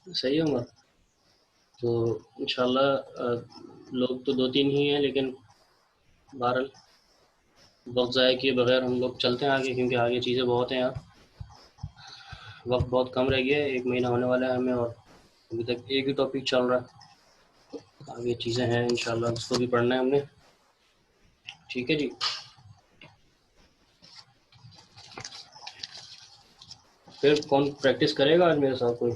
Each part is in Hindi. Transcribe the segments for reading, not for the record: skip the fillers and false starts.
सही है उमर। तो इंशाल्लाह लोग तो दो तीन ही हैं, लेकिन बहरहाल वक्त ज़ाया किए बगैर हम लोग चलते हैं आगे, क्योंकि आगे चीज़ें बहुत हैं यार। वक्त बहुत कम रह गया है, 1 महीना होने वाला है हमें, और अभी तक एक ही टॉपिक चल रहा है। आगे चीज़ें हैं इंशाल्लाह, उसको भी पढ़ना है हमने। ठीक है जी। फिर कौन प्रैक्टिस करेगा आज मेरे साथ? कोई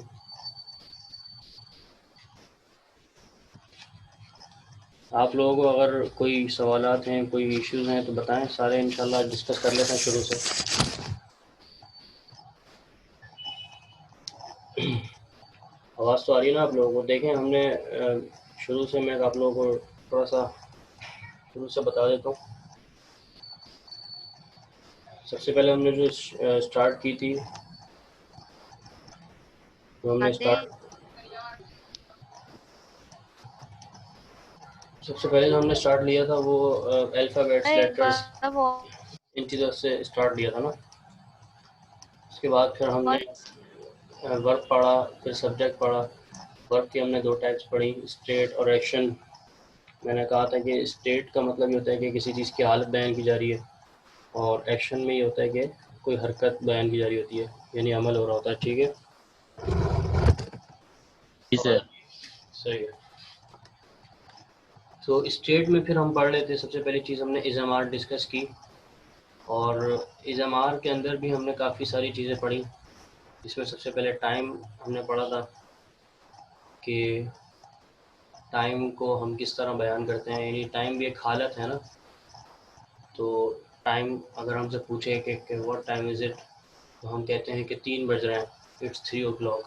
आप लोगों को अगर कोई सवालात हैं, कोई इश्यूज़ हैं तो बताएं, सारे इंशाल्लाह डिस्कस कर लेते हैं शुरू से। आवाज़ तो आ रही है ना आप लोगों को? देखें, हमने शुरू से, मैं आप लोगों को थोड़ा सा शुरू से बता देता हूँ। सबसे पहले हमने जो स्टार्ट की थी, जो हमने बातें। स्टार्ट सबसे पहले जो हमने स्टार्ट लिया था वो अल्फ़ाबेट्स, एक लेटर्स, बार वो इन चीज़ों से स्टार्ट लिया था ना। उसके बाद फिर हमने और वर्ब पढ़ा, फिर सब्जेक्ट पढ़ा। वर्ब की हमने दो टाइप्स पढ़ी, स्टेट और एक्शन। मैंने कहा था कि स्टेट का मतलब ये होता है कि किसी चीज़ की हालत बयान की जा रही है, और एक्शन में ये होता है कि कोई हरकत बयान की जा रही होती है, यानी अमल हो रहा होता है। ठीक है। जी और सर। सही है। तो स्टेट में फिर हम पढ़ लेते, सबसे पहली चीज़ हमने इज़ामार डिस्कस की, और इज़ामार के अंदर भी हमने काफ़ी सारी चीज़ें पढ़ी। इसमें सबसे पहले टाइम हमने पढ़ा था कि टाइम को हम किस तरह बयान करते हैं, यानी टाइम भी एक हालत है ना। तो टाइम अगर हमसे पूछे कि व्हाट टाइम इज़ इट, तो हम कहते हैं कि 3 बज रहे हैं, इट्स 3 o'clock।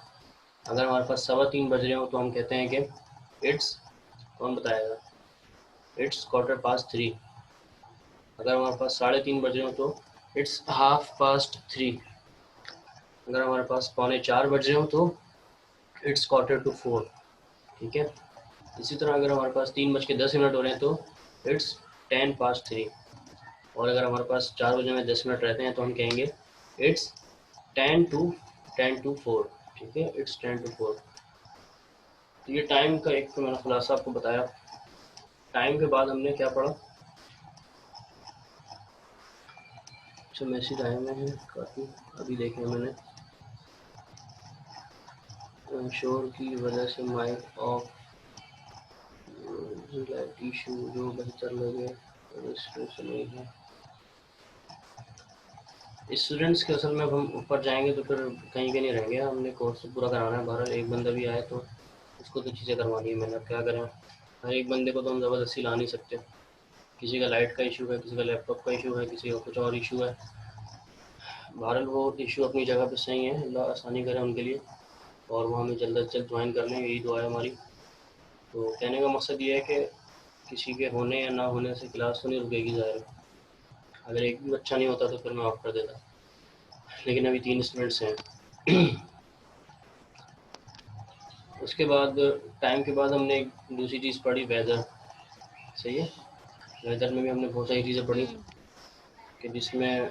अगर हमारे पास 3:15 बज रहे हो तो हम कहते हैं कि इट्स, कौन बताएगा, इट्स 3:15। अगर हमारे पास 3:30 बज रहे हो तो इट्स 3:30। अगर हमारे पास 3:45 बज रहे हो तो इट्स 4:45। ठीक है। इसी तरह अगर हमारे पास 3:10 हो रहे हैं तो इट्स 3:10। और अगर हमारे पास 4 बजे में 10 मिनट रहते हैं तो हम कहेंगे इट्स 10 to 4। ठीक है, इट्स 10 to 4। तो ये टाइम का एक तो मैंने खुलासा आपको बताया। टाइम के बाद हमने क्या पढ़ा? अच्छा, मैसेज आए हुए हैं काफ़ी, अभी देखे मैंने। शोर की वजह से माइक ऑफ, लाइट इशू जो बेहतर लगे, रजिस्ट्रेशन नहीं है। स्टूडेंट्स के असल में अब हम ऊपर जाएंगे तो फिर कहीं के नहीं रहेंगे, हमने कोर्स पूरा कराना है। बहरहाल एक बंदा भी आए तो उसको तो चीज़ें करवानी है मैंने, अब क्या करें। हर एक बंदे को तो हम ज़बरदस्ती ला नहीं सकते। किसी का लाइट का इशू है, किसी का लैपटॉप का इशू है, किसी का कुछ और इशू है। बहरहाल वो इशू अपनी जगह पे सही है, अल्लाह आसानी करे उनके लिए, और वो हमें जल्द से जल्द ज्वाइन कर लें, यही दुआ है हमारी। तो कहने का मकसद ये है कि किसी के होने या ना होने से क्लास तो नहीं रुकेगी ज़ाहिर। अगर एक भी बच्चा नहीं होता तो फिर मैं ऑफ कर देता, लेकिन अभी 3 स्टूडेंट्स हैं। उसके बाद टाइम के बाद हमने एक दूसरी चीज़ पढ़ी, वेदर। सही है। वेदर में भी हमने बहुत सारी चीज़ें पढ़ी, कि जिसमें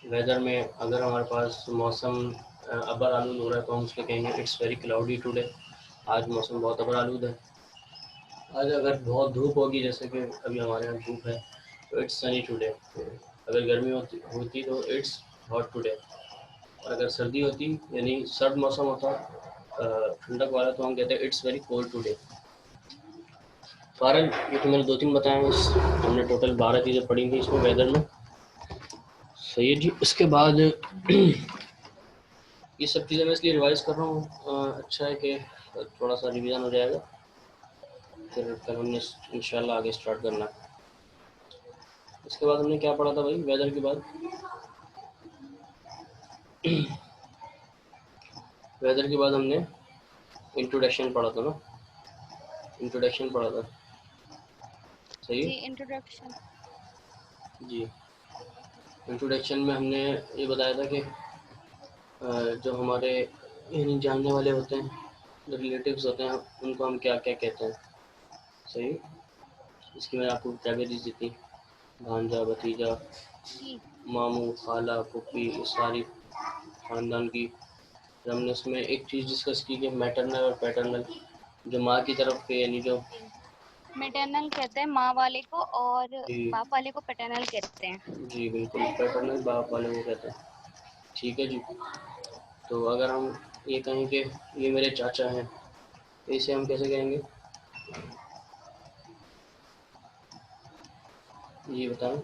वेदर में अगर हमारे पास मौसम अबर आलूद हो रहा है तो हम उसमें कहेंगे इट्स वेरी क्लाउडी टुडे। आज मौसम बहुत अबर आलूद है। आज अगर बहुत धूप होगी, जैसे कि अभी हमारे यहाँ धूप है, तो इट्स सनी टुडे। अगर गर्मी होती तो इट्स हॉट टुडे। और अगर सर्दी होती, यानी सर्द मौसम होता, ठंडक वाला, तो हम कहते हैं इट्स वेरी कोल्ड टुडे। फ़ारन, ये तो मैंने 2-3 बताए हैं। हमने टोटल 12 चीज़ें पढ़ी थी इसमें, वेदर में। सही है जी। उसके बाद ये सब चीज़ें मैं इसलिए रिवाइज़ कर रहा हूँ, अच्छा है कि थोड़ा सा रिवीजन हो जाएगा, फिर कल हमने इंशाल्लाह आगे स्टार्ट करना है। उसके बाद हमने क्या पढ़ा था भाई, वेदर के बाद? वेदर के बाद हमने इंट्रोडक्शन पढ़ा था ना, इंट्रोडक्शन पढ़ा था। सही जी, है इंट्रोडक्शन। जी। इंट्रोडक्शन में हमने ये बताया था कि जो हमारे यानी जानने वाले होते हैं, जो रिलेटिव्स होते हैं, उनको हम क्या क्या कहते हैं। सही। इसकी मैंने आपको कैटेगरीज दी थी, भांजा, भतीजा, जी। मामू, खाला, फूफी, सारी ख़ानदान की फिर हमने उसमें एक चीज़ डिस्कस की कि मैटरनल और पैटर्नल, जो माँ की तरफ के यानी जो मैटरनल कहते हैं माँ वाले को और जी बाप वाले को पैटर्नल कहते हैं। जी बिल्कुल, पैटर्नल बाप वाले को कहते हैं। ठीक है जी। तो अगर हम ये कहें कि ये मेरे चाचा हैं, तो इसे हम कैसे कहेंगे, ये बताएं।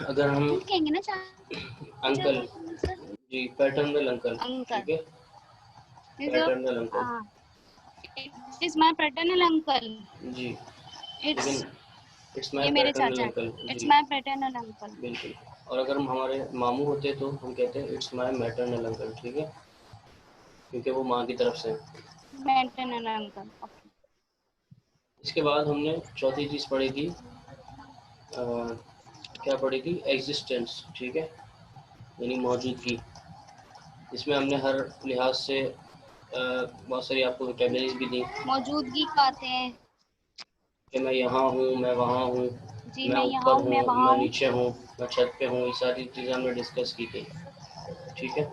अगर हम अंकल कहेंगे ना चाचा अंकल, को सर। जी पैटर्नल अंकल, अंकल ठीक है, is your, paternal uncle, it is my paternal uncle. जी, इट्स, लेकिन इट्स माय ये मेरे पैटर्नल चाचा अंकल, हैं, इट्स जी माय पैटर्नल अंकल। बिल्कुल। और अगर हम हमारे मामू होते तो हम कहते हैं इट्स माय मैटरनल अंकल, ठीक है, क्योंकि वो माँ की तरफ से हैं। Maternal uncle, okay. इसके बाद हमने चौथी चीज़ पढ़ी थी, क्या पढ़ी थी, एग्जिस्टेंस, ठीक है, यानी मौजूदगी। इसमें हमने हर लिहाज से बहुत सारी आपको वोकैबुलरीज भी दी मौजूदगी कहते हैं। कि मैं यहाँ हूँ, मैं वहाँ हूँ, जी मैं मैं यहाँ ऊपर हूँ, हूँ, मैं वहाँ मैं हूँ। नीचे हूँ, मैं छत पे हूँ, ये सारी चीज़ें हमने डिस्कस की थी, ठीक है।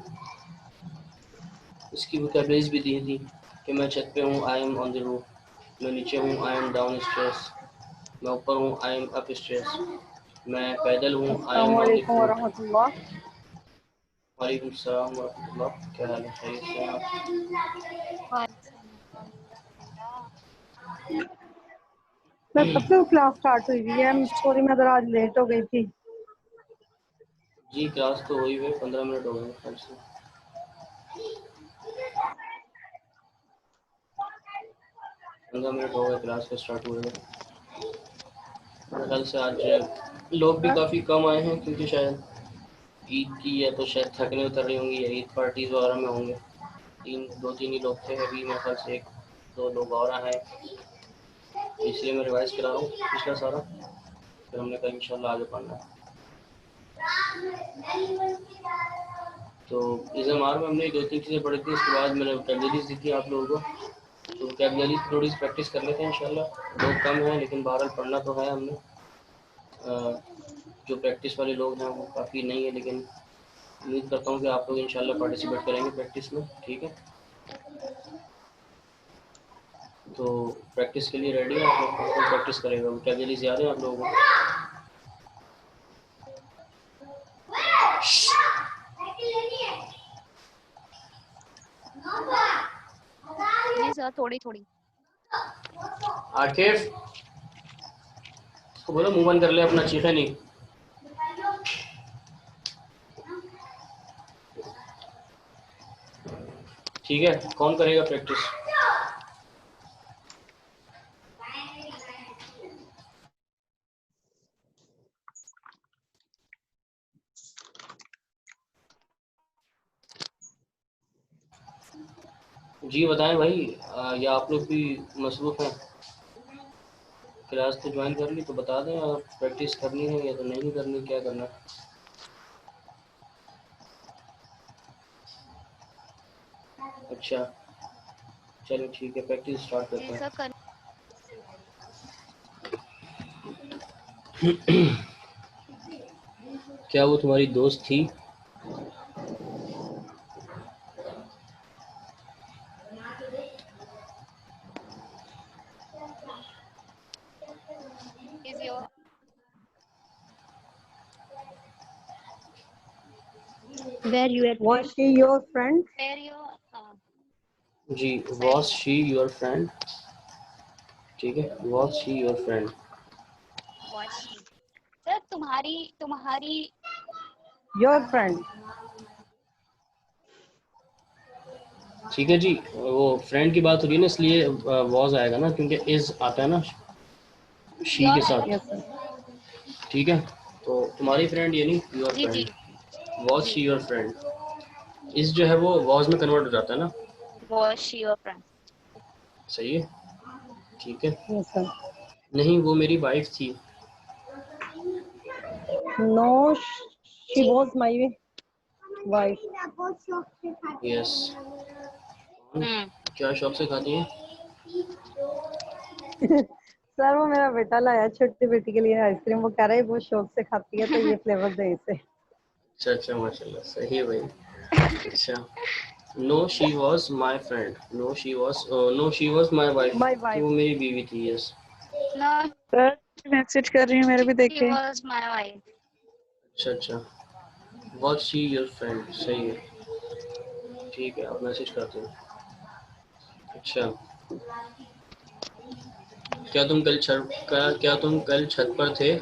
इसकी वोकैबुलरीज भी दी थी कि मैं छत पे हूँ, I am on the roof, मैं नीचे हूँ, आई एम डाउन स्टेयर्स, मैं ऊपर हूँ, आई एम अप स्टेयर्स, मैं पैदल हूँ, आई अस्सलाम एम ऑन द वालेकुम फुट। वरहमतुल्लाह। वालेकुम सलाम वरहमतुल्लाह, क्या हाल है, खैरियत से हैं आप? मैं कब से क्लास स्टार्ट हुई हुई है, सॉरी मैं ज़रा आज लेट हो गई थी। जी क्लास तो हुई हुई 15 मिनट हो गए कल से, 15 मिनट हो गए क्लास के स्टार्ट हुए हुए। मेरे ख्याल से आज लोग भी काफ़ी कम आए हैं, क्योंकि शायद ईद की है, तो शायद थकने उतर रही होंगी, या ईद पार्टीज वगैरह में होंगे। दो तीन ही लोग थे, अभी मेरे ख्याल से एक दो लोग और आए, इसलिए मैं रिवाइज करा रहा हूँ पिछला सारा, फिर हमने कल इंशाल्लाह आगे पढ़ना है। तो इस एम.आर में हमने दो तीन चीज़ें पढ़ी थी, उसके बाद मैंने वोकैबुलरीज दी थी आप लोगों को, तो वोकैबुलरी थोड़ी सी प्रैक्टिस कर लेते हैं इंशाल्लाह। लोग कम हैं लेकिन बहरहाल पढ़ना तो है हमने। जो प्रैक्टिस वाले लोग हैं वो काफ़ी नहीं है, लेकिन उम्मीद करता हूँ कि आप लोग इंशाल्लाह पार्टिसिपेट करेंगे प्रैक्टिस में, ठीक है। तो प्रैक्टिस के लिए रेडी है आप लोग, कौन प्रैक्टिस करेगा, वोकैबुलरीज याद है आप लोगों को? जी सर, थोड़ी थोड़ी। आकिफ, उसको बोलो मुंह बंद कर ले अपना, चीखे नहीं। ठीक है, कौन करेगा प्रैक्टिस? जी बताएं भाई, या आप लोग भी मसरूफ़ हैं? क्लास तो ज्वाइन कर ली, तो बता दें आप प्रैक्टिस करनी है या तो नहीं करनी, क्या करना है। अच्छा चलो ठीक है, प्रैक्टिस स्टार्ट जी करते सर कर। हैं। क्या वो तुम्हारी दोस्त थी? Is your, where you at Was friend, she your friend? Where your, जी, where was she your friend, ठीक है, was she your friend. Watch she. Sir तुम्हारी, तुम्हारी। Your friend. ठीक है जी, वो फ्रेंड की बात हो रही है ना, इसलिए वॉज आएगा ना, क्योंकि इज आता है ना शी के योर आएगा। साथ, Yes sir. ठीक है। तो तुम्हारी फ्रेंड यानी योर जी जी फ्रेंड, वॉज जी। She your friend. इस जो है वो वॉज में कन्वर्ट हो जाता है ना, वॉच शी योर फ्रेंड। सही है, ठीक है। Yes sir. नहीं, वो मेरी वाइफ थी। No, she जी। was my wife. Yes, hmm. क्या शौक से खाती हैं? सर वो मेरा बेटा लाया छोटी बेटी के लिए आइसक्रीम, वो कह रहा है वो शौक से खाती है तो ये फ्लेवर दे इसे। अच्छा अच्छा, माशाल्लाह, सही है भाई। अच्छा, no she was my friend, no she was my wife, my कि वाइफ। वो मेरी बीवी थी। यस। नो सर मैसेज कर रही हूँ, मेरे भी शी देखे। Was my wife. अच्छा अच्छा, वॉज शी योर फ्रेंड, सही है, ठीक है, आप मैसेज करते हो। अच्छा, क्या तुम कल छत पर थे?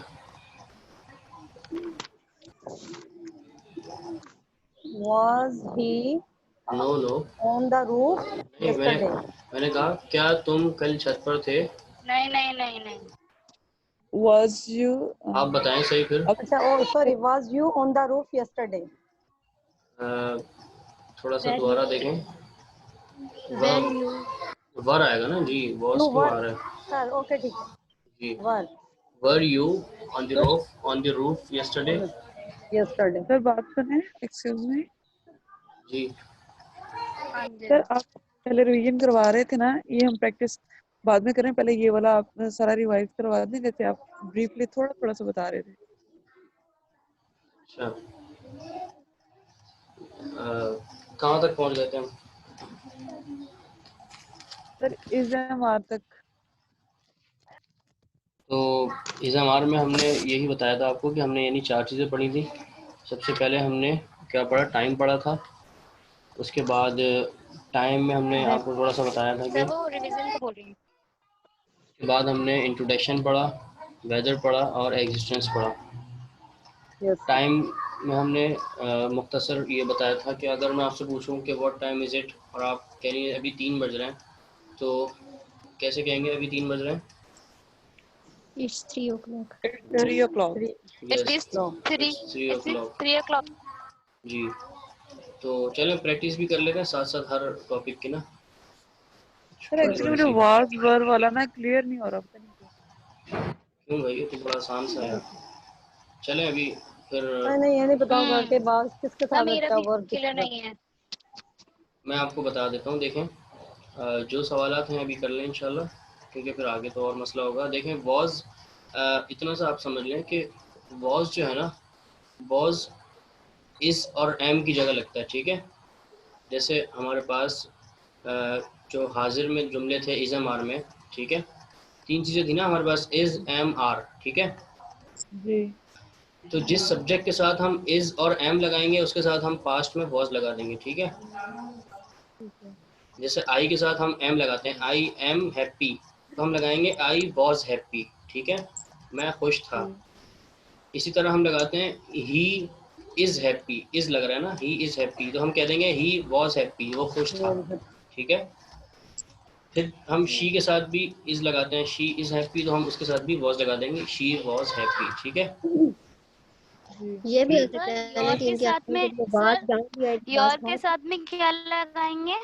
Was he no no, on the roof नहीं, यस्टरडे। मैंने कहा क्या तुम कल छत पर थे? नहीं नहीं नहीं नहीं। was you आप बताएं सही फिर। अब अच्छा, oh sorry, was you on the roof yesterday. Uh, थोड़ा सा दोबारा देखें। वेर वर यू वर आएगा ना जी, यू वॉज क्यों वर। आ रहा है? सर ओके ठीक है। जी, were were you on the roof yesterday? Yesterday. Sir बात सुने, एक्सक्यूज मी। जी, हाँ जी। सर आप पहले रिवीजन करवा रहे थे ना, ये हम प्रैक्टिस बाद में करें, पहले ये वाला आप सारा रिवाइज करवा दें, जैसे आप ब्रीफली थोड़ा थोड़ा सा बता रहे थे। अच्छा, कहाँ तक पहुँच गए थे हम? सर इस एमआर तक। तो इज़ामार में हमने यही बताया था आपको कि हमने यानी 4 चीज़ें पढ़ी थी। सबसे पहले हमने क्या पढ़ा? टाइम पढ़ा था। उसके बाद टाइम में हमने आपको थोड़ा सा बताया था कि सर वो रिवीजन को बोल रही हूँ। उसके बाद हमने इंट्रोडक्शन पढ़ा, वेदर पढ़ा और एग्जिस्टेंस पढ़ा। यस। टाइम में हमने मुख्तसर ये बताया था कि अगर मैं आपसे पूछूं कि व्हाट टाइम इज़ इट और आप कह रही हैं अभी 3 बज रहे हैं, तो कैसे कहेंगे अभी 3 बज रहे हैं? It's 3 o'clock. 3 o'clock। It yes, is three. It's 3 It is o'clock 3 o'clock. जी। तो चलें प्रैक्टिस भी कर लेते हैं साथ साथ हर टॉपिक की ना, सर थोड़ी एक्चुअली थोड़ी मुझे सी। वाज वर वाला ना क्लियर नहीं हो रहा, पता नहीं क्यों। क्यों भाई, ये तो बड़ा आसान सा है। चलें अभी फिर नहीं ये नहीं पता होगा कि हम्म। बात किसके सर साथ मेरा लगता है, भी वर्क क्लियर किसके साथ। नहीं है। मैं आपको बता देता हूँ। देखें, जो सवालात हैं अभी कर लें इंशाल्लाह, क्योंकि फिर आगे तो और मसला होगा। देखें, वॉज, इतना सा आप समझ लें कि वॉज जो है ना, वॉज इस और एम की जगह लगता है, ठीक है। जैसे हमारे पास जो हाजिर में जुमले थे इज़ एम आर में, ठीक है, 3 चीज़ें थी ना हमारे पास, इज़ एम आर, ठीक है। जी तो जिस सब्जेक्ट के साथ हम इज़ और एम लगाएंगे उसके साथ हम पास्ट में वॉज लगा देंगे, ठीक है। ठीक है। जैसे आई के साथ हम एम लगाते हैं, आई एम हैप्पी, तो हम लगाएंगे आई वॉज हैप्पी, ठीक है, मैं खुश था। जी इसी तरह हम लगाते हैं ही इज़ हैप्पी, इज़ लग रहा है ना, ही इज़ हैप्पी, तो हम कह देंगे ही वॉज हैप्पी, वो खुश था, ठीक है। फिर हम शी के साथ भी इज़ लगाते हैं, शी इज़ हैप्पी, तो हम उसके साथ भी वॉज लगा देंगे, शी वॉज हैप्पी, ठीक है। जी। ये भी हो क्लियर? सकता सर है ना योर कि के इनके साथ आने में, के बाद सर डाउन भी योर के एडवांस। साथ में क्या लगाएंगे?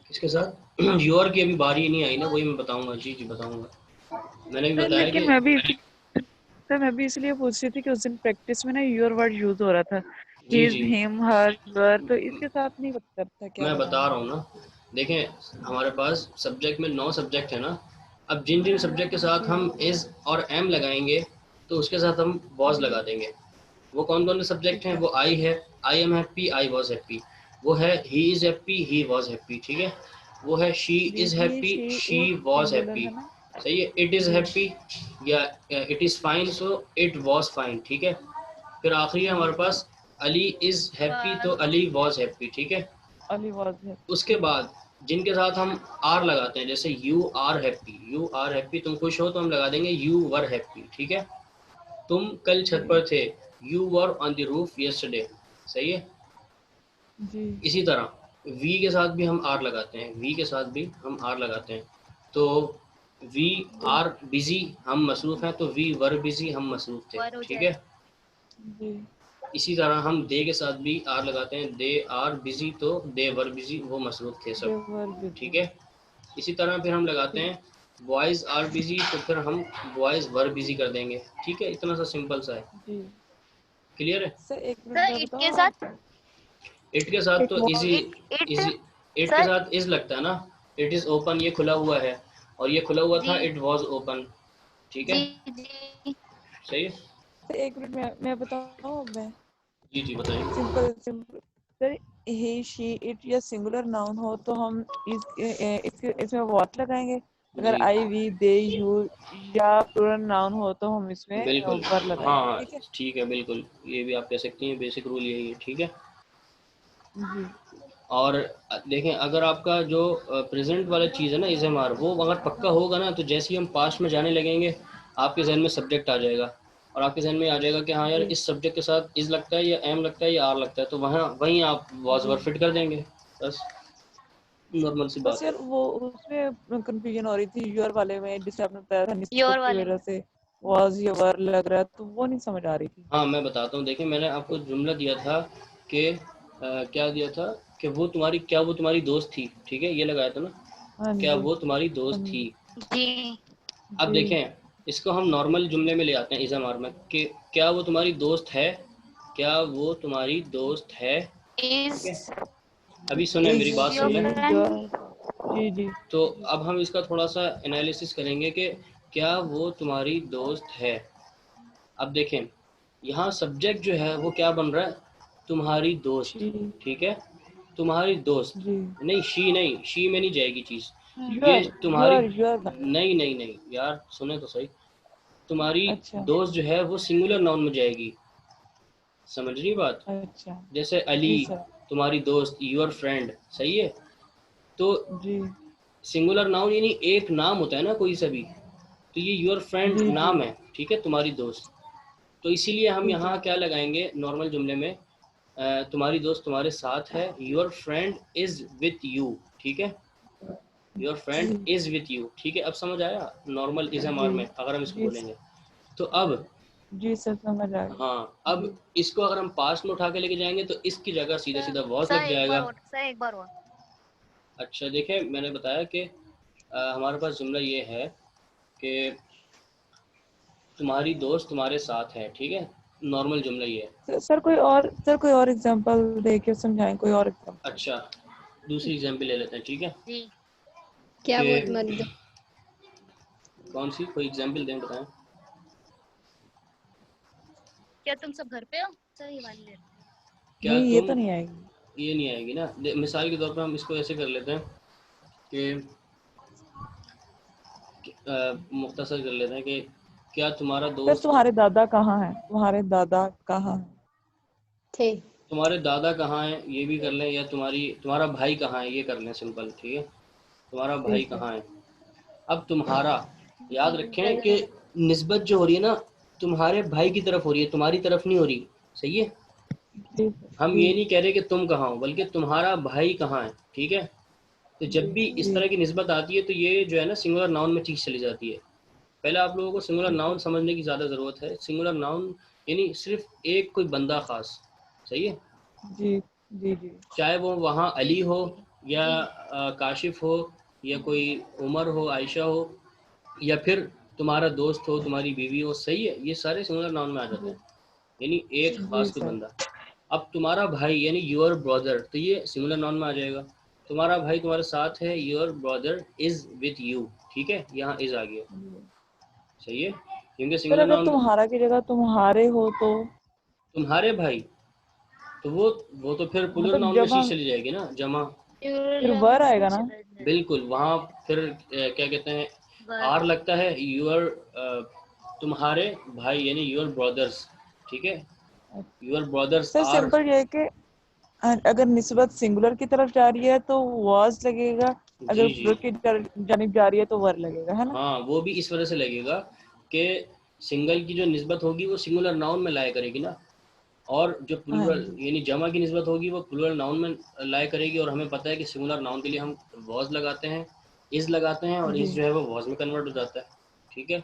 किसके साथ? योर की अभी बारी नहीं आई ना, वही मैं बताऊंगा। जी जी बताऊंगा। मैंने भी सर बताया लेकिन कि मैं भी इसलिए पूछ रही थी कि उस दिन प्रैक्टिस में ना योर वर्ड यूज हो रहा था, जी हिज जी हिम हर योर, तो इसके साथ नहीं पता था क्या मैं बता लगाना रहा है। हूँ ना। देखें, हमारे पास सब्जेक्ट में 9 सब्जेक्ट है ना। अब जिन जिन सब्जेक्ट के साथ जी हम इज़ और एम लगाएंगे तो उसके साथ हम वॉज जी लगा देंगे। वो कौन कौन से सब्जेक्ट ठीक हैं? है। वो आई है, I am happy, I was happy. वो है he is happy, he was happy, ठीक है। वो है शी जी is he happy, she she वो वॉज सिंगुलर हैप्पी, है ना। सही है। इट इज़ जी हैप्पी या it is fine, so it was fine, ठीक है। फिर आखिरी है जी हमारे पास अली इज़ हैप्पी, तो बस अली वॉज हैप्पी, ठीक है। अली वाज है। उसके बाद जिनके साथ हम आर लगाते हैं, जैसे you are happy, you are happy, तुम खुश हो, तो हम लगा देंगे यू वर हैप्पी, ठीक है। तुम कल छत जी पर थे, you were on the roof yesterday, सही है। जी इसी तरह वी के साथ भी हम आर लगाते हैं, वी के साथ भी हम आर लगाते हैं। तो वी आर बिजी, हम मसरूफ़ हैं, तो वी वर बिजी, हम मसरूफ़ थे, वर हो ठीक है। जाएगा। जी इसी तरह हम दे के साथ भी आर लगाते हैं, दे आर बिजी, तो दे वर बिजी, वो मसरूफ़ थे सब, देवर ठीक बिजी। है। इसी तरह फिर हम लगाते ठीक। हैं बॉयज़ आर बिजी, तो फिर हम बॉयज़ वर बिजी कर देंगे, ठीक है। इतना सा सिंपल सा है, जी क्लियर है। सर एक मिनट सर में इट के बताओ साथ, आप। इट के साथ इट तो was. Easy, it easy, it के सर साथ इज लगता है ना। इट इज़ ओपन, ये खुला हुआ है। और ये खुला हुआ था, जी इट वाज ओपन। ठीक है, जी जी सही है। सर एक मिनट मैं बताऊँ मैं जी जी बताइए। Simple simple sir he she it या सिंगुलर नाउन हो तो हम इसमें व्हाट लगाएंगे। अगर जी आई वी दे यू या प्लूरल नाउन हो तो हम इसमें बिल्कुल, वर लगाएंगे। हाँ ठीक है ठीक है, बिल्कुल ये भी आप कह सकती हैं, बेसिक रूल यही है। ठीक है, जी और देखें अगर आपका जो प्रेजेंट वाला चीज़ है ना इज़मार, वो अगर पक्का होगा ना तो जैसे ही हम पास्ट में जाने लगेंगे आपके जहन में सब्जेक्ट आ जाएगा, और आपके जहन में आ जाएगा कि हाँ यार जी इस सब्जेक्ट के साथ इज़ लगता है या एम लगता है या आर लगता है, तो वहाँ वहीं आप वॉज जी वर फिट कर देंगे। बस नॉर्मल सी बस बात है। यार वो उसमें कंफ्यूजन हो रही थी यूर वाले में जिससे आपने बताया था निस्बत योर की वाले वजह में। से वाज या वर लग रहा है तो वो नहीं समझ आ रही थी। हाँ मैं बताता हूँ, देखिए मैंने आपको जुमला दिया था कि क्या दिया था कि वो तुम्हारी, क्या वो तुम्हारी दोस्त थी, ठीक है ये लगाया था ना, हाँ क्या जी वो तुम्हारी हाँ दोस्त थी। जी जी अब जी देखें इसको हम नॉर्मल जुमले में ले आते हैं इज़ामार में कि क्या वो तुम्हारी दोस्त है, क्या वो तुम्हारी दोस्त है। ठीक है, इज अभी सुने मेरी इज बात योर सुन शी लें। फ्रेंड। योर जी जी तो अब हम इसका थोड़ा सा एनालिसिस करेंगे कि क्या वो तुम्हारी दोस्त है। अब देखें यहाँ सब्जेक्ट जो है वो क्या बन रहा है, तुम्हारी दोस्त। शी ठीक है, तुम्हारी दोस्त, जी नहीं शी नहीं, शी में नहीं जाएगी चीज़। ये योर तुम्हारी, योर नहीं नहीं नहीं यार सुने तो सही, तुम्हारी अच्छा दोस्त जो है वो सिंगुलर नाउन में जाएगी, समझ रही बात। अच्छा जैसे अली जी सर तुम्हारी दोस्त, यूर फ्रेंड, सही है। तो जी सिंगुलर नाउन यानी एक नाम होता है ना कोई सा भी, तो ये यूर फ्रेंड जी जी नाम है, ठीक है, तुम्हारी दोस्त। तो इसीलिए हम जी जी यहाँ क्या लगाएंगे नॉर्मल जुमले में, तुम्हारी दोस्त तुम्हारे साथ है, your friend is with you. ठीक है, योर फ्रेंड जी इज विथ यू। ठीक है, अब समझ आया नॉर्मल इज एम जी आर में अगर हम इसको जी बोलेंगे। तो अब जी सर समझ आ गया हाँ, अब जी इसको अगर हम पास्ट में उठा के लेके जाएंगे तो इसकी जगह सीधा सीधा वॉज सर लग एक बार जाएगा। और, सर एक बार और। अच्छा देखें मैंने बताया कि हमारे पास जुमला ये है कि तुम्हारी दोस्त तुम्हारे साथ है, ठीक है, नॉर्मल जुमला ये है। सर कोई और एग्जांपल दे के समझाएं कोई और एग्जांपल। अच्छा दूसरी एग्जाम्पल ले लेते हैं, ठीक है, जी क्या वो कि तुम्हारी कौन सी, कोई एग्जाम्पल दें बताएं। क्या तुम सब घर पे हो? सर ये वाली ले लो। क्या नहीं ये तुम, तो नहीं आएगी। ये नहीं आएगी ना, मिसाल के तौर पर हम इसको ऐसे कर लेते हैं कि मुख्तसर कर लेते हैं कि क्या तुम्हारा सर दोस्त, तुम्हारे दादा कहाँ हैं तुम्हारे दादा कहाँ हैं। थे? तुम्हारे दादा कहाँ हैं ये भी कर लें, या तुम्हारा भाई कहाँ है ये कर लें, सिंपल, ठीक है, तुम्हारा भाई ठीक है। कहाँ है। अब तुम्हारा, याद रखें कि निस्बत जो हो रही है ना तुम्हारे भाई की तरफ हो रही है, तुम्हारी तरफ नहीं हो रही, सही है। जी हम जी ये नहीं कह रहे कि तुम कहाँ हो, बल्कि तुम्हारा भाई कहाँ है, ठीक है। तो जब भी इस जी तरह की निस्बत आती है तो ये जो है ना सिंगुलर नाउन में चीज़ चली जाती है। पहले आप लोगों को सिंगुलर नाउन समझने की ज़्यादा ज़रूरत है। सिंगुलर नाउन यानी सिर्फ एक कोई बंदा ख़ास, सही है, जी जी जी चाहे वो वहाँ जी अली हो या जी काशिफ हो या कोई उमर हो, आयशा हो, या फिर तुम्हारा दोस्त हो, तुम्हारी बीवी हो, सही है, ये सारे सिंगुलर नाउन में आ जाते जी हैं, यानी एक जी खास कोई सर बंदा। अब तुम्हारा भाई यानी योर ब्रदर, तो ये सिंगुलर नाउन में आ जाएगा। तुम्हारा भाई तुम्हारे साथ है, your brother is with you, ठीक है, यहाँ इज आ गया, सही है, क्योंकि सर सिंगुलर अगर नाउन में तुम्हारा की जगह तुम्हारे हो तो तुम्हारे भाई, तो वो तो फिर प्लुरल मतलब नाउन में जमा चीज चली जाएगी ना, जमा। फिर प्लूरल वर में आएगा ना। चला जाए। बिल्कुल, वहाँ फिर क्या कहते हैं, वर। आर लगता है, योर तुम्हारे भाई यानी योर ब्रदर्स, ठीक है, your brothers sir are. Simple ये है कि अगर निस्बत सिंगुलर की तरफ जा रही है तो वाज लगेगा। अगर जी जी, प्लुरल की जानिब जा रही है तो वर लगेगा है ना। हाँ वो भी इस वजह से लगेगा कि सिंगल की जो निस्बत होगी वो सिंगुलर नाउन में लाया करेगी ना, और जो हाँ प्लूरल जी यानी जमा की निस्बत होगी वो प्लूरल नाउन में लाया करेगी, और हमें पता है कि सिंगुलर नाउन के लिए हम वॉज लगाते हैं, इज लगाते हैं, और जी इज जो है वो वॉज में कन्वर्ट हो जाता है, ठीक है।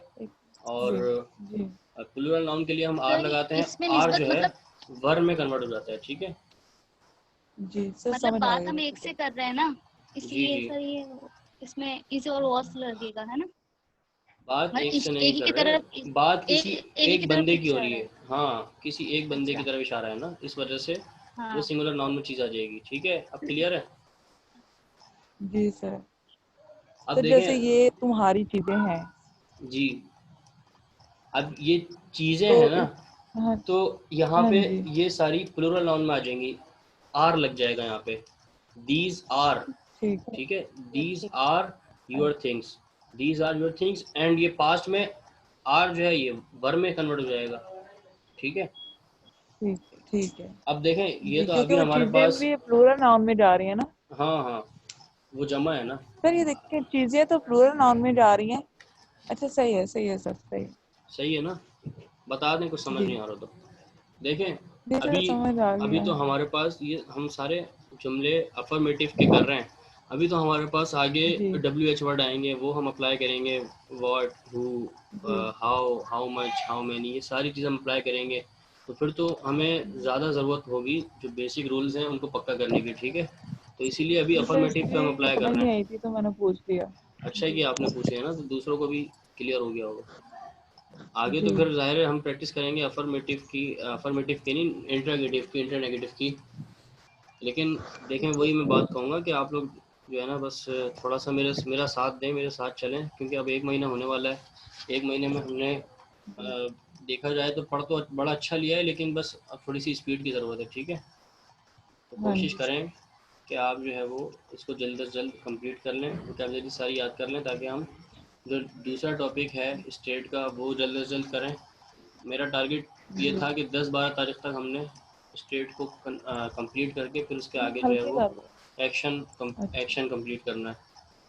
और जी जी प्लूरल नाउन के लिए हम आर सर लगाते हैं, इसमें आर जो निस्बत है मतलब वर में कन्वर्ट हो जाता है, ठीक है। जी सर मतलब समझ आ बात गया हम मेरे एक को। से कर रहे हैं ना, जी इसलिए जी, सर ये इसमें इज और वॉस लगेगा है ना। बात मतलब एक से नहीं एक ही कर की रहे, तरफ बात किसी एक ही की एक तरफ बंदे की हो रही इशारा है, है। हाँ किसी एक बंदे की अच्छा तरफ इशारा है ना, इस वजह से वो हाँ सिंगुलर नाउन में चीज़ आ जाएगी, ठीक है, अब क्लियर है। जी सर अब सर जैसे देखें ये तुम्हारी चीजें हैं जी, अब ये चीज़ें तो हैं ना, हाँ। तो यहाँ हाँ पे जी ये सारी प्लूरल नाउन में आ जाएंगी, आर लग जाएगा यहाँ पे, दीज आर, ठीक है। ठीक है, these are your things, these are your things, and ये पास्ट में आर जो है ये वर्ब में कन्वर्ट हो जाएगा, ठीक है। ठीक है अब देखें ये जी, तो क्योंकि अभी वो हमारे चीजें पास, भी प्लूरल नाउन में जा रही है ना। हाँ हाँ वो जमा है ना, सर ये देखिए चीजें तो प्लूरल नाउन में जा रही हैं। अच्छा सही है सर सही है। सही है ना, बता दें कुछ समझ जी नहीं आ रहा तो। देखें जी सर अभी, समझ आ अभी गया। तो हमारे पास ये हम सारे जुमले अफर्मेटिव के कर रहे हैं, अभी तो हमारे पास आगे जी WH वर्ड आएंगे, वो हम अप्लाई करेंगे, व्हाट, हु, जी how, how much, how many, ये सारी चीज़ हम अप्लाई करेंगे, तो फिर तो हमें ज़्यादा ज़रूरत होगी जो बेसिक रूल्स हैं उनको पक्का करने की, ठीक है। तो इसीलिए अभी जी सर अफर्मेटिव पे हम मुझे अप्लाई कर समझ रहे नहीं हैं। आई थी तो मैंने पूछ लिया। अच्छा है कि आपने पूछे है ना, तो दूसरों को भी क्लियर हो गया होगा। आगे तो जी फिर ज़ाहिर है हम प्रैक्टिस करेंगे अफर्मेटिव की, अफर्मेटिव की नहीं, इंटरनेगेटिव की, इंटरनेगेटिव की। लेकिन देखें वही मैं बात कहूँगा कि आप लोग जो है ना बस थोड़ा सा मेरा साथ दें, मेरे साथ चलें, क्योंकि अब 1 महीना होने वाला है। 1 महीने में हमने देखा जाए तो पढ़ तो बड़ा अच्छा लिया है, लेकिन बस अब थोड़ी सी स्पीड की ज़रूरत है, ठीक है। तो हाँ कोशिश जी करें कि आप जो है वो इसको जल्द से जल्द कंप्लीट कर लें, वोकैबुलरी सारी याद कर लें, ताकि हम जो दूसरा टॉपिक है स्टेट का वो जल्द से जल्द करें। मेरा टारगेट ये जी था कि 10-12 तारीख तक हमने स्टेट को कंप्लीट करके फिर उसके आगे जो है हल्के वो कर लो। अच्छा एक्शन कंप्लीट करना है,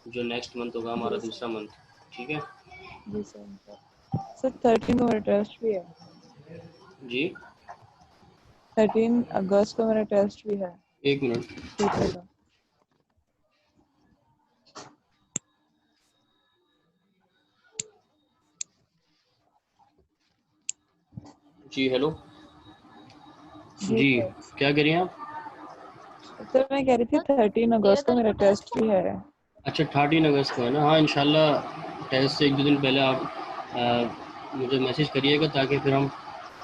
जो नेक्स्ट मंथ होगा हमारा जी सर दूसरा मंथ, ठीक है जी सर 13 को मेरा टेस्ट भी है। जी। 13 अगस्त को मेरा टेस्ट भी है 1 मिनट पेपर का। जी, हेलो जी जी, सर क्या कह रही हैं आप? सर मैं कह रही थी 13 अगस्त को मेरा टेस्ट भी है। अच्छा 13 अगस्त को है ना, हाँ इंशाल्लाह टेस्ट से 1-2 दिन पहले आप मुझे मैसेज करिएगा, ताकि फिर हम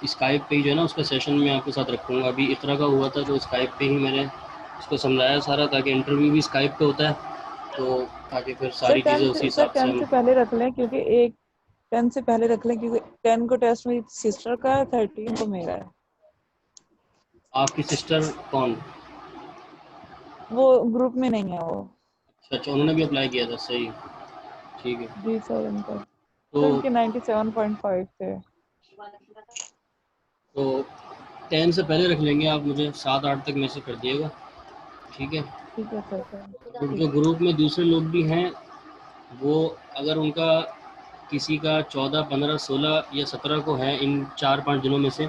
स्काइप पे ही जो है ना उसका सेशन में आपके साथ रखूँगा। अभी इकरा का हुआ था तो स्काइप पे ही मैंने उसको समझाया सारा, ताकि इंटरव्यू भी स्काइप पे होता है, तो ताकि फिर सारी चीज़ें उसी हिसाब से 10 हम। से पहले रख लें क्योंकि एक 10 से पहले रख लें क्योंकि 10 को टेस्ट मेरी सिस्टर का है, 13 को मेरा है। आपकी सिस्टर कौन? वो ग्रुप में नहीं है वो। अच्छा अच्छा, उन्होंने भी अप्लाई किया था, सही, ठीक है। जी सर उनका तो सर उनके 97.5 थे। तो 10 से पहले रख लेंगे, आप मुझे 7-8 तक मैसेज कर दिएगा, ठीक है। ठीक है सर और ठीक जो ग्रुप में दूसरे लोग भी हैं, वो अगर उनका किसी का 14, 15, 16 या 17 को है इन 4-5 दिनों में से,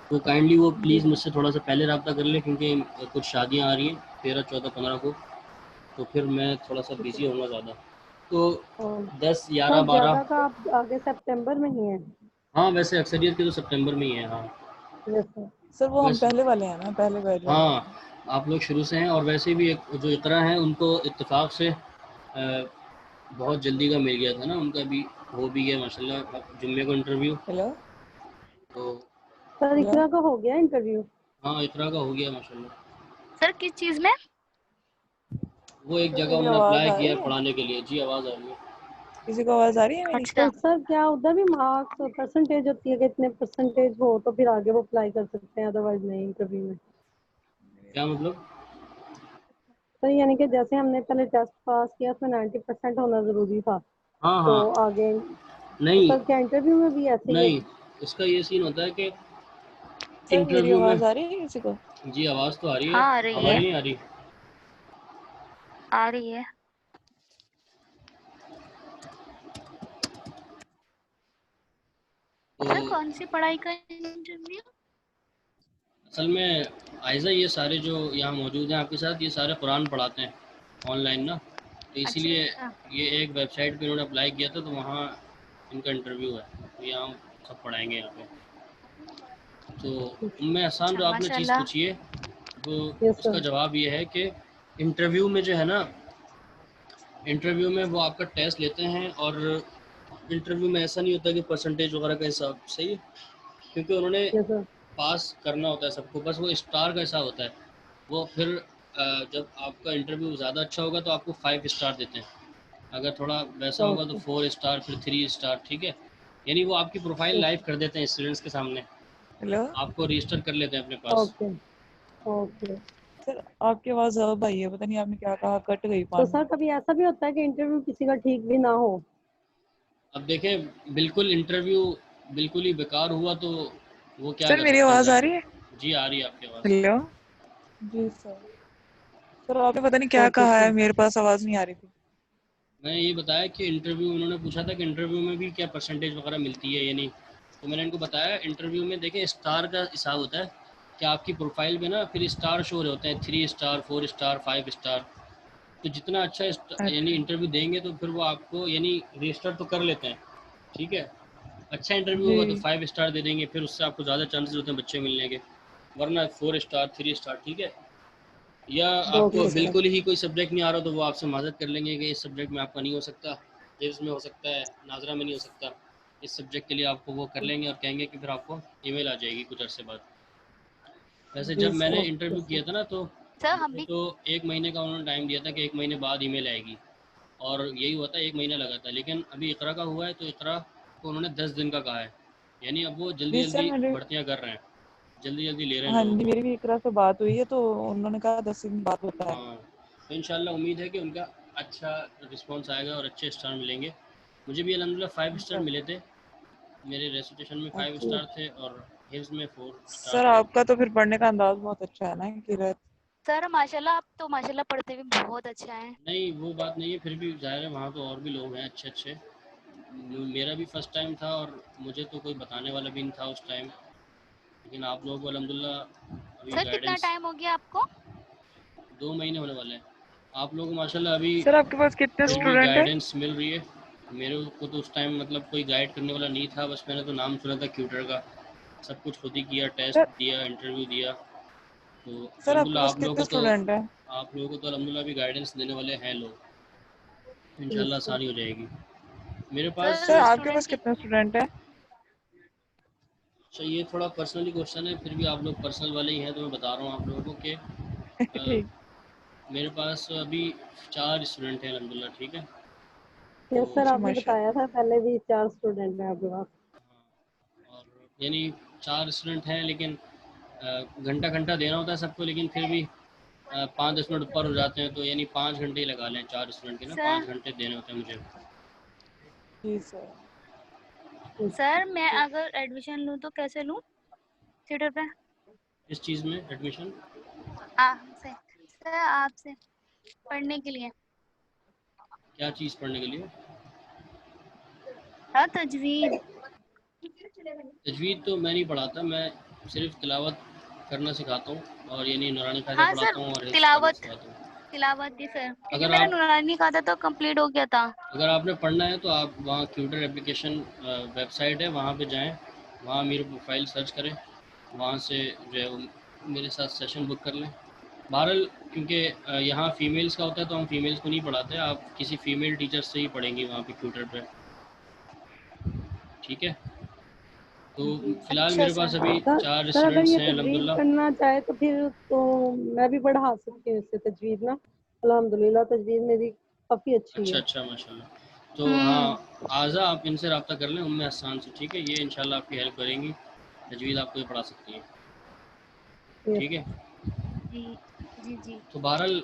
तो काइंडली वो जी प्लीज़ मुझसे थोड़ा सा पहले रब्ता कर ले, क्योंकि कुछ शादियां आ रही हैं 13, 14, 15 को, तो फिर मैं थोड़ा सा ठीक बिजी है। होऊंगा ज़्यादा। तो और 10, 11, सर 12। ज्यादा का आप आगे सितंबर में ही है। हाँ वैसे अक्सरियत के तो सितंबर में ही है, हाँ यस सर। सर वो हम वैसे पहले वाले हैं ना पहले बैच वाले हैं। हाँ आप लोग शुरू से हैं, और वैसे भी एक जो इकरा हैं उनको इत्तेफाक से बहुत जल्दी का मिल गया था ना, उनका भी हो भी गया माशाल्लाह जुम्मे को इंटरव्यू, हेलो तो सर हेलो इकरा का हो गया इंटरव्यू। हाँ इकरा का हो गया माशाल्लाह। सर किस चीज में? वो एक सर जगह मेरी उन्होंने आवाज अप्लाई आ किया रही है है? पढ़ाने के लिए। जी आवाज़ आ रही है। किसी को आवाज आ रही है मेरी? अच्छा। तो सर क्या उधर भी मार्क्स और परसेंटेज होती है कि इतने परसेंटेज हो तो फिर आगे वो अप्लाई कर सकते हैं, अदरवाइज नहीं इंटरव्यू में। क्या मतलब? सर यानी कि जैसे हमने पहले टेस्ट पास किया उसमें 90% होना जरूरी था, हाँ तो हाँ, आगे तो नहीं सर क्या इंटरव्यू में भी ऐसे ही है? नहीं, इसका ये सीन होता है कि सर मेरी इंटरव्यू में, आवाज आ रही है किसी को? जी आवाज़ तो आ रही है, हाँ आ रही है। हमारी नहीं आ रही। आ रही है। तो सर कौन सी पढ़ाई का इंटरव्यू? असल में आयज़ा ये सारे जो यहाँ मौजूद हैं आपके साथ, ये सारे कुरान पढ़ाते हैं ऑनलाइन ना, तो अच्छा इसीलिए अच्छा। ये एक वेबसाइट पे इन्होंने अप्लाई किया था, तो वहाँ इनका इंटरव्यू है, तो यहाँ हम सब पढ़ाएंगे यहाँ पे। तो उनमें आसान अच्छा जो आपने चीज़ माशाल्लाह। पूछी है, वो यस उसका सर। जवाब ये है कि इंटरव्यू में जो है ना, इंटरव्यू में वो आपका टेस्ट लेते हैं, और इंटरव्यू में ऐसा नहीं होता कि परसेंटेज वगैरह का हिसाब, सही है, क्योंकि उन्होंने यस सर। पास करना होता है सबको, बस वो स्टार का हिसाब होता है। वो फिर जब आपका इंटरव्यू ज़्यादा अच्छा होगा तो आपको 5 स्टार देते हैं, अगर थोड़ा वैसा होगा तो ओके 4 स्टार, फिर 3 स्टार, ठीक है। यानी वो आपकी प्रोफाइल लाइव कर देते हैं स्टूडेंट्स के सामने, हेलो आपको रजिस्टर कर लेते हैं अपने पास। Okay okay. सर, आपकी आवाज अब आई है, पता नहीं आपने क्या कहा, कट गई तो 5 सर मिनट। कभी ऐसा भी होता है कि इंटरव्यू किसी का ठीक भी ना हो? अब देखें, बिल्कुल इंटरव्यू बिल्कुल ही बेकार हुआ तो वो क्या सर कर मेरी सकते हैं आवाज आ बेचारे। रही है? जी आ रही है आपकी आवाज़। हेलो जी सर। सर आपने पता नहीं क्या ओके कहा है, सर। मेरे पास आवाज नहीं आ रही थी। मैंने ये बताया कि इंटरव्यू, उन्होंने पूछा था कि इंटरव्यू में भी क्या परसेंटेज वगैरह मिलती है या नहीं, तो मैंने इनको बताया इंटरव्यू में देखें स्टार का हिसाब होता है कि आपकी प्रोफाइल में ना फिर स्टार शो हो रहे होते हैं, 3 स्टार, 4 स्टार, 5 स्टार। तो जितना अच्छा यानी अच्छा इंटरव्यू देंगे तो फिर वो आपको यानी रजिस्टर तो कर लेते हैं, ठीक है। अच्छा इंटरव्यू जी। होगा तो 5 स्टार दे देंगे, फिर उससे आपको ज़्यादा चांसेस होते हैं बच्चे मिलने के, वरना 4 स्टार, 3 स्टार, ठीक है। या आपको ओके सर। बिल्कुल ही कोई सब्जेक्ट नहीं आ रहा तो वो आपसे माजत कर लेंगे कि इस सब्जेक्ट में आपका नहीं हो सकता, हिफ्ज़ में हो सकता है, नाजरा में नहीं हो सकता। इस सब्जेक्ट के लिए आपको वो कर लेंगे और कहेंगे कि फिर आपको ईमेल आ जाएगी कुछ अरसे बाद। वैसे जी जब मैंने सर। Okay interview sir. किया था ना तो सर हम मुझे भी। तो 1 महीने का उन्होंने टाइम दिया था कि 1 महीने बाद ईमेल आएगी, और यही हुआ था, 1 महीना लगा था। लेकिन अभी इकरा का हुआ है तो इकरा को उन्होंने 10 दिन का कहा है, यानी अब वो जी जल्दी सर जल्दी मेरे, भर्तियाँ कर रहे हैं, जल्दी जल्दी ले रहे हैं हाँ लोगों जी, को। मेरी भी इकरा से बात हुई है तो उन्होंने कहा 10 दिन बाद होता है। हाँ, तो इंशाल्लाह उम्मीद है कि उनका अच्छा रिस्पांस आएगा और अच्छे स्टार मिलेंगे। मुझे भी अल्हम्दुलिल्लाह 5 स्टार मिले थे, मेरे रेसिटेशन में 5 अच्छा स्टार थे और हिफ्ज़ में 4 स्टार सर थे। आपका तो फिर पढ़ने का अंदाज बहुत अच्छा है ना कि सर माशाल्लाह, आप तो माशाल्लाह पढ़ते भी बहुत अच्छा है। नहीं वो बात नहीं है, फिर भी ज़ाहिर है वहाँ तो और भी लोग हैं अच्छे अच्छे। मेरा भी फर्स्ट टाइम था और मुझे तो कोई बताने वाला भी नहीं था उस टाइम, लेकिन आप लोगों को अल्हम्दुलिल्लाह अभी सर कितना गाइडेंस। टाइम हो गया आपको? 2 महीने होने वाले हैं। आप लोगों को माशाल्लाह अभी सर आपके पास कितने फिर भी स्टूडेंट है? गाइडेंस मिल रही है। मेरे को तो उस टाइम मतलब कोई गाइड करने वाला नहीं था, बस मैंने तो नाम सुना था ट्यूटर का, सब कुछ खुद ही किया, टेस्ट सर दिया, इंटरव्यू दिया। तो सर आपके अल्हम्दुलिल्लाह पास कितने स्टूडेंट है? आप लोगों को तो अल्हम्दुलिल्लाह अभी गाइडेंस देने वाले हैं लोग, तो ठीक इंशाल्लाह है। आसानी हो जाएगी। मेरे पास सर सर आपके पास स्टूडेंट की। कितने स्टूडेंट है? अच्छा ये थोड़ा पर्सनली क्वेश्चन है, फिर भी आप लोग पर्सनल वाले ही हैं तो मैं बता रहा हूँ आप लोगों को कि ठीक। मेरे पास अभी 4 स्टूडेंट हैं अल्हम्दुलिल्लाह, ठीक है। तो यस सर, अच्छा आपने बताया माशाल्लाह। था पहले भी 4 स्टूडेंट हैं आपके पास। हाँ, और यानी 4 स्टूडेंट हैं, लेकिन घंटा घंटा देना होता है सबको, लेकिन फिर भी 5-10 मिनट ऊपर हो जाते हैं, तो यानी 5 घंटे ही लगा लें 4 स्टूडेंट के ना, सर 5 घंटे देने होते हैं मुझे। जी सर। सर मैं अगर एडमिशन लूँ तो कैसे लूँ ट्विटर पे? इस चीज़ में एडमिशन, आपसे सर, आपसे पढ़ने के लिए। क्या चीज़ पढ़ने के लिए? हाँ, तजवीद। तजवीद तो मैं नहीं पढ़ाता, मैं सिर्फ तिलावत करना सिखाता हूँ, और यानी नूरानी क़ायदा हाँ सर, पढ़ाता हूँ और हिफ्ज़ करना तिलावत। सिखाता हूँ। तिलावत थी सर, क्योंकि अगर मेरा आप नूरानी का था तो कंप्लीट हो गया था। अगर आपने पढ़ना है तो आप वहाँ ट्यूटर एप्लीकेशन वेबसाइट है, वहाँ पे जाएं, वहाँ मेरी प्रोफाइल सर्च करें, वहाँ से जो है वो मेरे साथ सेशन बुक कर लें। बहरहाल क्योंकि यहाँ फ़ीमेल्स का होता है तो हम फीमेल्स को नहीं पढ़ाते, आप किसी फ़ीमेल टीचर से ही पढ़ेंगी वहाँ पे ट्यूटर पे, ठीक है। तो फ़िलहाल अच्छा मेरे पास सर। अभी सर 4 सर अगर स्टूडेंट्स ये हैं तजवीज़ अल्हम्दुलिल्लाह। करना चाहे तो फिर तो मैं भी पढ़ा सकती हूँ इससे तजवीज़ ना। अल्हम्दुलिल्लाह तजवीज़ मेरी काफ़ी अच्छी अच्छा है। अच्छा माशाल्लाह। तो हाँ, हम्म। आज़ा आप इनसे रब्ता कर लें, उम्मे हसन से, ठीक है। ये इंशाल्लाह आपकी हेल्प करेंगी, तजवीज़ आपको ये पढ़ा सकती हैं, यस ठीक है। जी जी जी। तो बहरहाल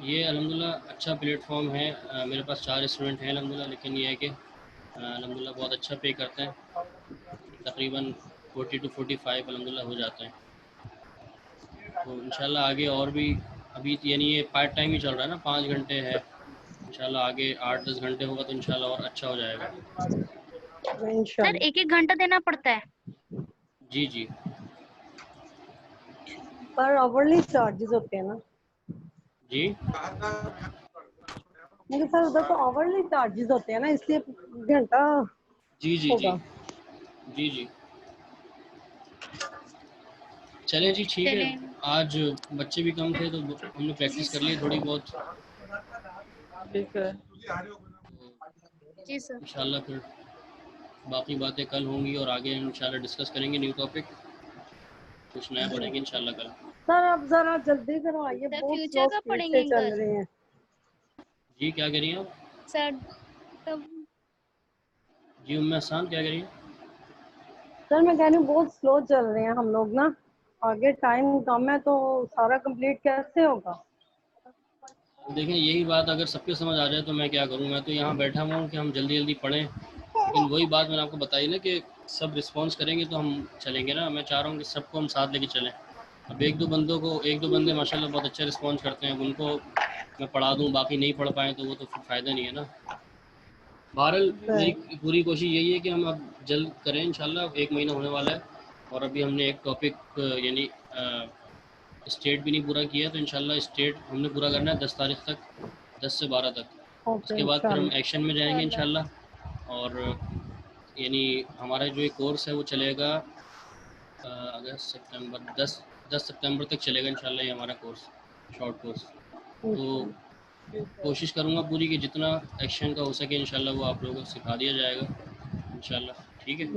ये अल्हम्दुलिल्लाह अच्छा प्लेटफॉर्म है। मेरे पास 4 स्टूडेंट हैं अल्हम्दुलिल्लाह, लेकिन ये है कि अल्हम्दुलिल्लाह बहुत अच्छा पे करते हैं, तकरीबन 40 टू 45 अल्हम्दुलिल्लाह हो जाते हैं। तो इंशाल्लाह आगे और भी, अभी यानी ये पार्ट टाइम ही चल रहा है ना, 5 घंटे है, इंशाल्लाह आगे 8-10 घंटे होगा तो इंशाल्लाह और अच्छा हो जाएगा। सर इंशाल्लाह। एक एक घंटा देना पड़ता है? जी जी पर आवरली चार्जेस होते हैं ना? जी नहीं सर, उधर तो आवरली चार्जेस होते हैं ना, इसलिए घंटा जी जी जी होगा। जी जी। चलें जी, ठीक है। चलें। आज बच्चे भी कम थे तो हमने जी प्रैक्टिस कर ली सर। थोड़ी बहुत, ठीक है। तो जी सर। इंशाल्लाह फिर बाकी बातें कल होंगी और आगे इंशाल्लाह डिस्कस करेंगे न्यू टॉपिक, कुछ नया जी पढ़ेंगे इंशाल्लाह कल। सर, अब जरा जल्दी करवाइए, सर बहुत फ्यूचर स्लो का स्पीड से पढ़ेंगे चल कल? रहे हैं। जी क्या कह रही हैं आप? सर तो जी उम्मे हसन क्या करिए? सर मैं कह रही हूँ बहुत स्लो चल रहे हैं हम लोग ना, आगे टाइम कम है तो सारा कंप्लीट कैसे होगा? देखें यही बात अगर सबके समझ आ जाए तो मैं क्या करूँ, मैं तो यहाँ बैठा हुआ हूँ कि हम जल्दी जल्दी पढ़ें, लेकिन वही बात मैंने आपको बताई ना कि सब रिस्पॉन्स करेंगे तो हम चलेंगे ना। मैं चाह रहा हूँ कि सबको हम साथ लेके चलें। अब एक दो बंदे माशाल्लाह बहुत अच्छा रिस्पॉन्स करते हैं, उनको मैं पढ़ा दूँ, बाकी नहीं पढ़ पाएँ तो वो तो फिर फ़ायदा नहीं है ना। बहरहाल मेरी पूरी कोशिश यही है कि हम अब जल्द करें इंशाल्लाह, 1 महीना होने वाला है और अभी हमने एक टॉपिक यानी स्टेट भी नहीं पूरा किया, तो इंशाल्लाह स्टेट हमने पूरा करना है 10 तारीख तक, 10 से 12 तक। ओके उसके बाद फिर हम इंशाल्लाह। एक्शन में जाएंगे इंशाल्लाह। और यानी हमारा जो ये कोर्स है वो चलेगा अगस्त सितंबर 10 सितंबर तक चलेगा इंशाल्लाह ये हमारा कोर्स, शॉर्ट कोर्स। तो कोशिश करूँगा पूरी कि जितना एक्शन का हो सके इंशाल्लाह वो आप लोगों को सिखा दिया जाएगा इंशाल्लाह। ठीक है,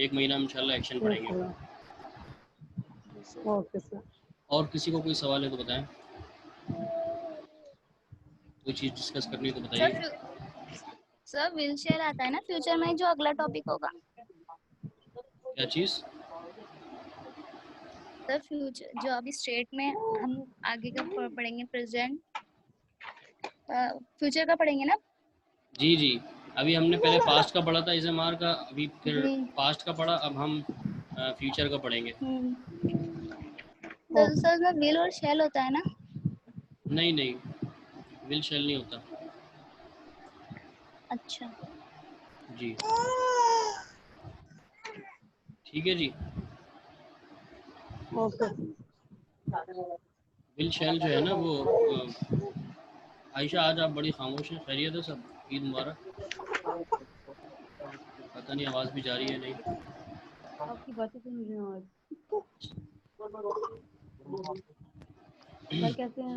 1 महीना में इंशाल्लाह एक्शन पढ़ेंगे। Okay sir. और किसी को कोई सवाल है तो बताएं, कोई चीज़ डिस्कस करनी है तो बताइए। सर व्हील चेयर आता है ना फ्यूचर में जो अगला टॉपिक होगा? क्या चीज़? सर फ्यूचर जो अभी स्टेट में हम आगे का पढ़ेंगे, प्रेजेंट फ्यूचर का पढ़ेंगे ना? जी जी, अभी हमने पहले पास्ट का पढ़ा था इज़मार का, अभी फिर जी। पास्ट का पढ़ा, अब हम फ्यूचर का पढ़ेंगे। तो सर में व्हील और शेल होता है ना? नहीं नहीं, विल शेल नहीं होता। अच्छा। जी ठीक है जी। ओके। विल शेल जो है ना वो आयशा आज आप बड़ी खामोश हैं, खैरियत है सब? ईद मुबारक। पता नहीं आवाज़ भी जा रही है नहीं। आपकी बातें सुन रही हूँ आज। सर कैसे हैं?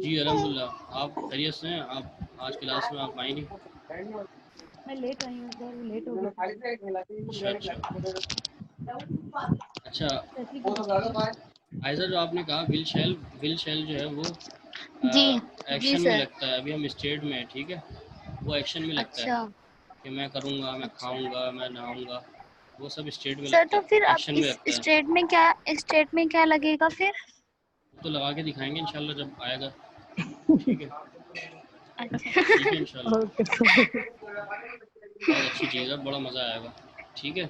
जी अल्हम्दुलिल्लाह, आप खैरियत से हैं? आप आज क्लास में आप आई नहीं? मैं लेट आई हूँ सर, लेट हो गई। अच्छा अच्छा आयशा, जो आपने कहा विल शेल जो है वो जी जी एक्शन में सर। लगता है। अभी हम स्टेट में है, ठीक है, वो एक्शन में लगता है अच्छा कि मैं करूँगा, मैं अच्छा। खाऊंगा, मैं नहाऊंगा, वो सब स्टेट में सर लगता तो है, फिर अब एक्शन में इस लगता है। स्टेट में क्या लगेगा फिर? तो लगा के दिखाएंगे इंशाल्लाह जब आएगा। ठीक है अच्छा। ठीक है इंशाल्लाह, ओके सर। बहुत अच्छी चीज़ है, बड़ा मज़ा आएगा। ठीक है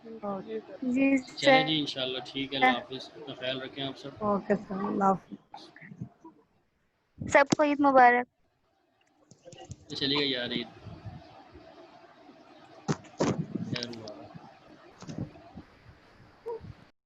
जी चले सर। जी इंशाल्लाह, ठीक है, अल्लाह हाफिज़, अपना ख्याल रखें आप सब। ओके सर, अल्लाह हाफिज़। सबको ईद मुबारक। चलिए यार ईद